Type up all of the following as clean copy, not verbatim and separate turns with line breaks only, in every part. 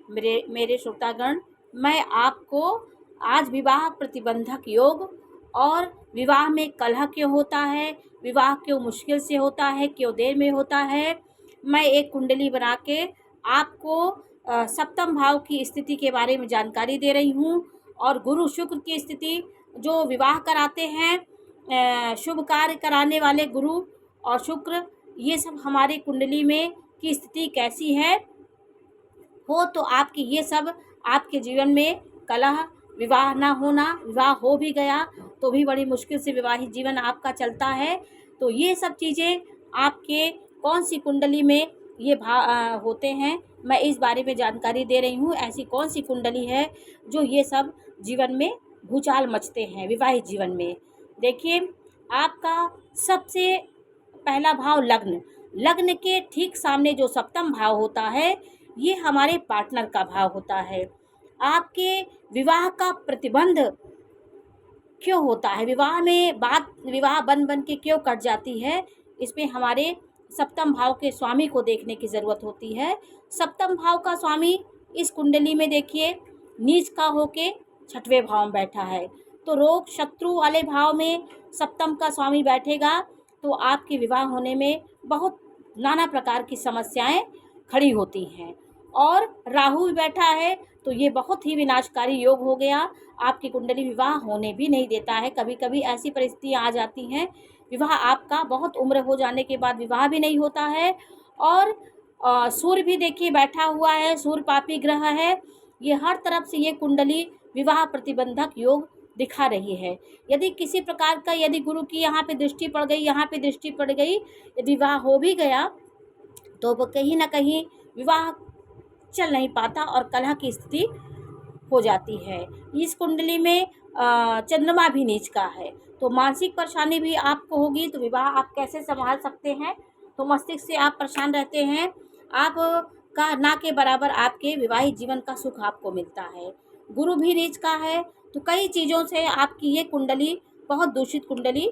मेरे मेरे श्रोतागण, मैं आपको आज विवाह प्रतिबंधक योग और विवाह में कलह क्यों होता है, विवाह क्यों मुश्किल से होता है, क्यों देर में होता है, मैं एक कुंडली बना के आपको सप्तम भाव की स्थिति के बारे में जानकारी दे रही हूँ। और गुरु शुक्र की स्थिति, जो विवाह कराते हैं, शुभ कार्य कराने वाले गुरु और शुक्र, ये सब हमारे कुंडली में की स्थिति कैसी है हो तो आपकी ये सब आपके जीवन में कलह, विवाह ना होना, विवाह हो भी गया तो भी बड़ी मुश्किल से विवाहित जीवन आपका चलता है। तो ये सब चीज़ें आपके कौन सी कुंडली में ये होते हैं, मैं इस बारे में जानकारी दे रही हूँ। ऐसी कौन सी कुंडली है जो ये सब जीवन में भूचाल मचते हैं विवाहित जीवन में। देखिए, आपका सबसे पहला भाव लग्न, लग्न के ठीक सामने जो सप्तम भाव होता है, ये हमारे पार्टनर का भाव होता है। आपके विवाह का प्रतिबंध क्यों होता है, विवाह में बात विवाह बन के क्यों कट जाती है, इसमें हमारे सप्तम भाव के स्वामी को देखने की ज़रूरत होती है। सप्तम भाव का स्वामी इस कुंडली में देखिए नीच का होके छठवें भाव में बैठा है। तो रोग शत्रु वाले भाव में सप्तम का स्वामी बैठेगा तो आपके विवाह होने में बहुत नाना प्रकार की समस्याएं खड़ी होती हैं। और राहु भी बैठा है तो ये बहुत ही विनाशकारी योग हो गया, आपकी कुंडली विवाह होने भी नहीं देता है। कभी कभी ऐसी परिस्थितियाँ आ जाती हैं, विवाह आपका बहुत उम्र हो जाने के बाद विवाह भी नहीं होता है। और सूर्य भी देखिए बैठा हुआ है, सूर्य पापी ग्रह है, ये हर तरफ से ये कुंडली विवाह प्रतिबंधक योग दिखा रही है। यदि किसी प्रकार का यदि गुरु की यहाँ पे दृष्टि पड़ गई, यहाँ पे दृष्टि पड़ गई, यदि विवाह हो भी गया तो वो कहीं ना कहीं विवाह चल नहीं पाता और कलह की स्थिति हो जाती है। इस कुंडली में चंद्रमा भी नीच का है तो मानसिक परेशानी भी आपको होगी। तो विवाह आप कैसे संभाल सकते हैं, तो मस्तिष्क से आप परेशान रहते हैं, आप का ना के बराबर आपके विवाहित जीवन का सुख आपको मिलता है। गुरु भी नीच का है तो कई चीज़ों से आपकी ये कुंडली बहुत दूषित कुंडली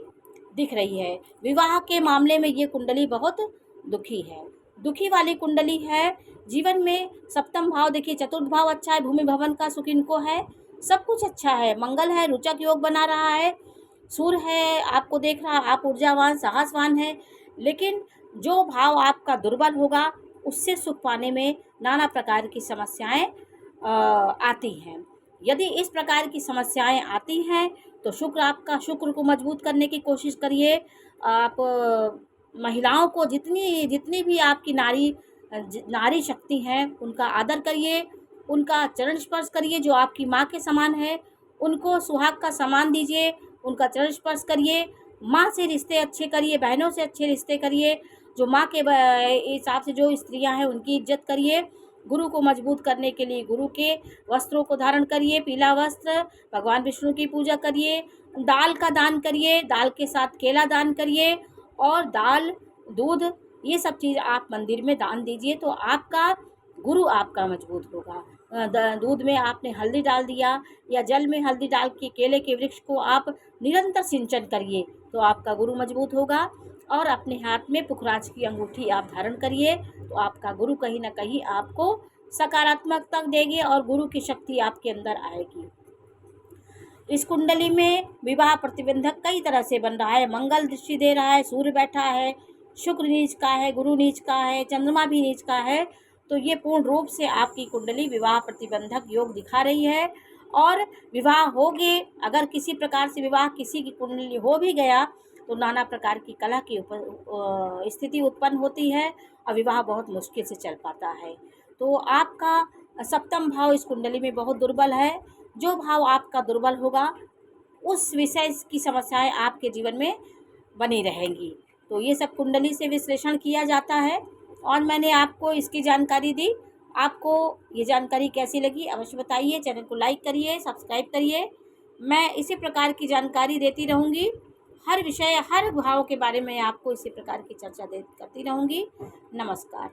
दिख रही है। विवाह के मामले में ये कुंडली बहुत दुखी है, दुखी वाली कुंडली है। जीवन में सप्तम भाव देखिए, चतुर्थ भाव अच्छा है, भूमि भवन का सुख इनको है, सब कुछ अच्छा है, मंगल है, रोचक योग बना रहा है, सूर्य है आपको देख रहा, आप ऊर्जावान साहसवान है। लेकिन जो भाव आपका दुर्बल होगा उससे सुख पाने में नाना प्रकार की समस्याएं आती हैं। यदि इस प्रकार की समस्याएं आती हैं तो शुक्र को मजबूत करने की कोशिश करिए। आप महिलाओं को जितनी भी आपकी नारी शक्ति हैं उनका आदर करिए, उनका चरण स्पर्श करिए, जो आपकी माँ के समान है उनको सुहाग का सम्मान दीजिए, उनका चरण स्पर्श करिए, माँ से रिश्ते अच्छे करिए, बहनों से अच्छे रिश्ते करिए, जो माँ के हिसाब से जो स्त्रियां हैं उनकी इज्जत करिए। गुरु को मजबूत करने के लिए गुरु के वस्त्रों को धारण करिए, पीला वस्त्र, भगवान विष्णु की पूजा करिए, दाल का दान करिए, दाल के साथ केला दान करिए और दाल दूध ये सब चीज़ आप मंदिर में दान दीजिए तो आपका गुरु आपका मजबूत होगा। दूध में आपने हल्दी डाल दिया या जल में हल्दी डाल के केले के वृक्ष को आप निरंतर सिंचन करिए तो आपका गुरु मजबूत होगा। और अपने हाथ में पुखराज की अंगूठी आप धारण करिए तो आपका गुरु कहीं ना कहीं आपको सकारात्मकता देंगे और गुरु की शक्ति आपके अंदर आएगी। इस कुंडली में विवाह प्रतिबंधक कई तरह से बन रहा है, मंगल दृष्टि दे रहा है, सूर्य बैठा है, शुक्र नीच का है, गुरु नीच का है, चंद्रमा भी नीच का है। तो ये पूर्ण रूप से आपकी कुंडली विवाह प्रतिबंधक योग दिखा रही है। और विवाह हो गए, अगर किसी प्रकार से विवाह किसी की कुंडली हो भी गया तो नाना प्रकार की कलह की स्थिति उत्पन्न होती है और विवाह बहुत मुश्किल से चल पाता है। तो आपका सप्तम भाव इस कुंडली में बहुत दुर्बल है। जो भाव आपका दुर्बल होगा उस विषय की समस्याएं आपके जीवन में बनी रहेंगी। तो ये सब कुंडली से विश्लेषण किया जाता है और मैंने आपको इसकी जानकारी दी। आपको ये जानकारी कैसी लगी अवश्य बताइए, चैनल को लाइक करिए, सब्सक्राइब करिए। मैं इसी प्रकार की जानकारी देती रहूँगी, हर विषय हर भाव के बारे में आपको इसी प्रकार की चर्चा करती रहूँगी। नमस्कार।